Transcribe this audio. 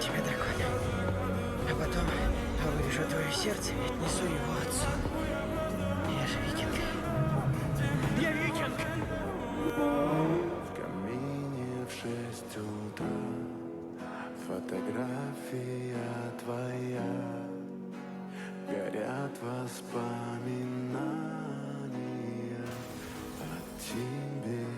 тебя, дракон. А потом вырежу твое сердце и отнесу его отцу. Я же викинг. Я викинг! В камине в 6 утра фотография твоя. Горят воспоминания о тебе.